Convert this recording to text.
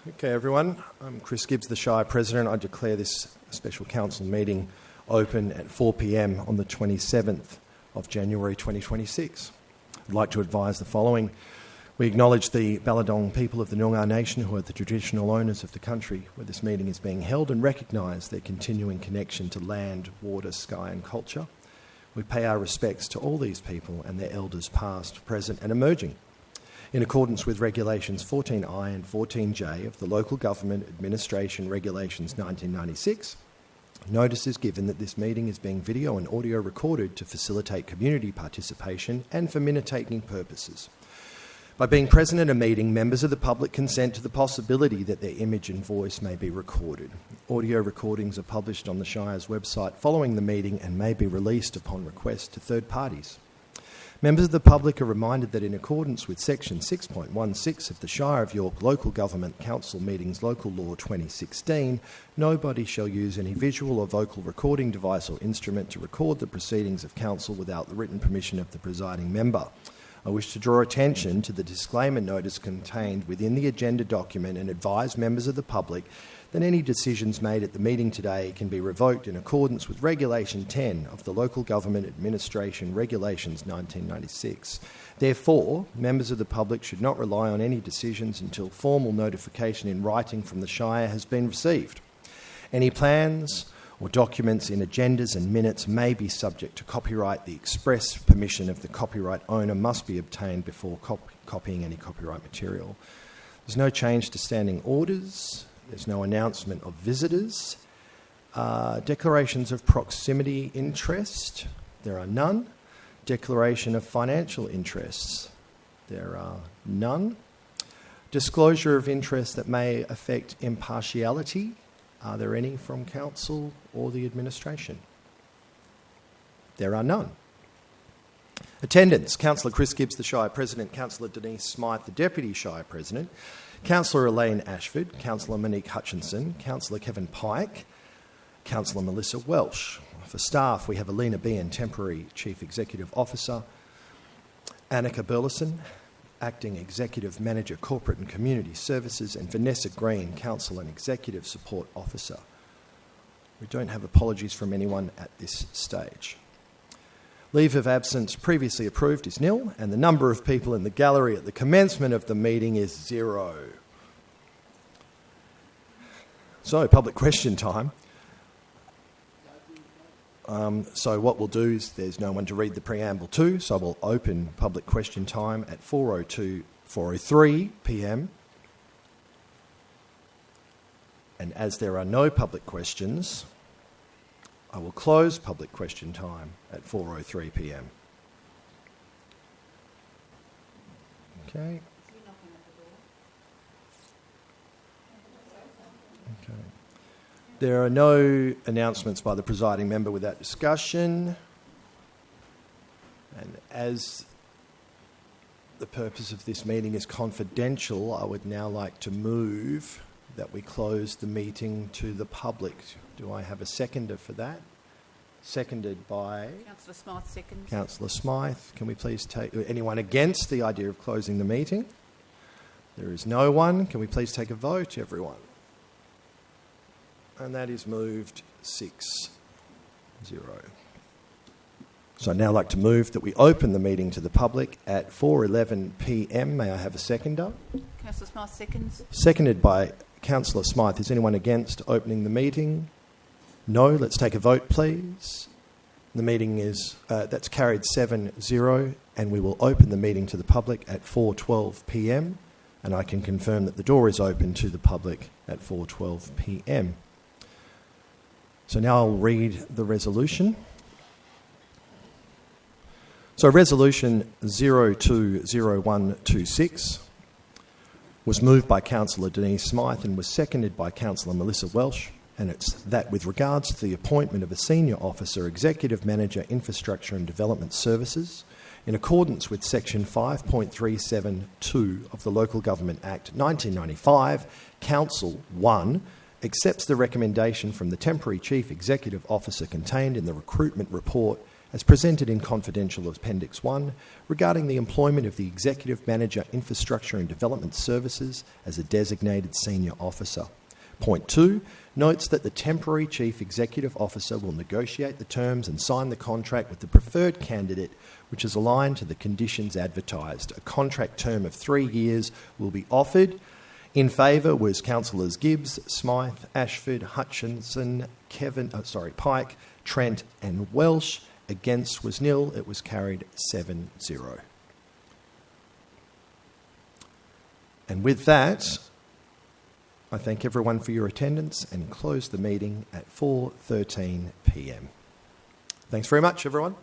Okay, everyone. I'm Chris Gibbs, the Shire President. I declare this special council meeting open at 4 p.m. on the 27th of January 2026. I'd like to advise the following. We acknowledge the Balladong people of the Noongar Nation, who are the traditional owners of the country where this meeting is being held, and recognise their continuing connection to land, water, sky and culture. We pay our respects to all these people and their elders past, present and emerging. In accordance with Regulations 14I and 14J of the Local Government Administration Regulations 1996, notice is given that this meeting is being video and audio recorded to facilitate community participation and for minute-taking purposes. By being present at a meeting, members of the public consent to the possibility that their image and voice may be recorded. Audio recordings are published on the Shire's website following the meeting and may be released upon request to third parties. Members of the public are reminded that in accordance with Section 6.16 of the Shire of York Local Government Council Meetings Local Law 2016, nobody shall use any visual or vocal recording device or instrument to record the proceedings of council without the written permission of the presiding member. I wish to draw attention to the disclaimer notice contained within the agenda document and advise members of the public that any decisions made at the meeting today can be revoked in accordance with Regulation 10 of the Local Government Administration Regulations 1996. Therefore, members of the public should not rely on any decisions until formal notification in writing from the Shire has been received. Any plans or documents in agendas and minutes may be subject to copyright. The express permission of the copyright owner must be obtained before copying any copyright material. There's no change to standing orders. There's no announcement of visitors. Declarations of proximity interest. There are none. Declaration of financial interests. There are none. Disclosure of interests that may affect impartiality. Are there any from council or the administration? There are none. Attendance. Councillor Chris Gibbs, the Shire President. Councillor Denise Smythe, the Deputy Shire President. Councillor Elaine Ashford. Councillor Monique Hutchinson. Councillor Kevin Pike. Councillor Melissa Welsh. For staff, we have Alina Bean, Temporary Chief Executive Officer. Annika Burleson, Acting Executive Manager, Corporate and Community Services, and Vanessa Green, Council and Executive Support Officer. We don't have apologies from anyone at this stage. Leave of absence previously approved is nil, and the number of people in the gallery at the commencement of the meeting is 0. So, public question time. So what we'll do is there's no one to read the preamble to, so we'll open public question time at 4:03 p.m. And as there are no public questions, I will close public question time at 4:03 p.m. Okay. Okay. There are no announcements by the presiding member without discussion. And as the purpose of this meeting is confidential, I would now like to move that we close the meeting to the public. Do I have a seconder for that? Seconded by... Councillor Smythe, seconds. Councillor Smythe. Can we please take... Anyone against the idea of closing the meeting? There is no one. Can we please take a vote, everyone? And that is moved 6-0. So I'd now like to move that we open the meeting to the public at 4:11 p.m. May I have a seconder? Councillor Smythe, seconds. Seconded by Councillor Smythe. Is anyone against opening the meeting? No. Let's take a vote, please. The meeting is, that's carried 7-0, and we will open the meeting to the public at 4:12 p.m. And I can confirm that the door is open to the public at 4:12 p.m. So now I'll read the resolution. So Resolution 020126 was moved by Councillor Denise Smythe and was seconded by Councillor Melissa Welsh, and it's that with regards to the appointment of a Senior Officer, Executive Manager, Infrastructure and Development Services, in accordance with Section 5.372 of the Local Government Act 1995, Council 1 accepts the recommendation from the Temporary Chief Executive Officer contained in the recruitment report as presented in Confidential Appendix 1 regarding the employment of the Executive Manager Infrastructure and Development Services as a designated senior officer. Point 2 notes that the temporary Chief Executive Officer will negotiate the terms and sign the contract with the preferred candidate which is aligned to the conditions advertised. A contract term of 3 years will be offered. In favour was Councillors Gibbs, Smythe, Ashford, Hutchinson, Pike, Trent and Welsh. Against was nil. It was carried 7-0. And with that, I thank everyone for your attendance and close the meeting at 4:13 p.m. Thanks very much, everyone.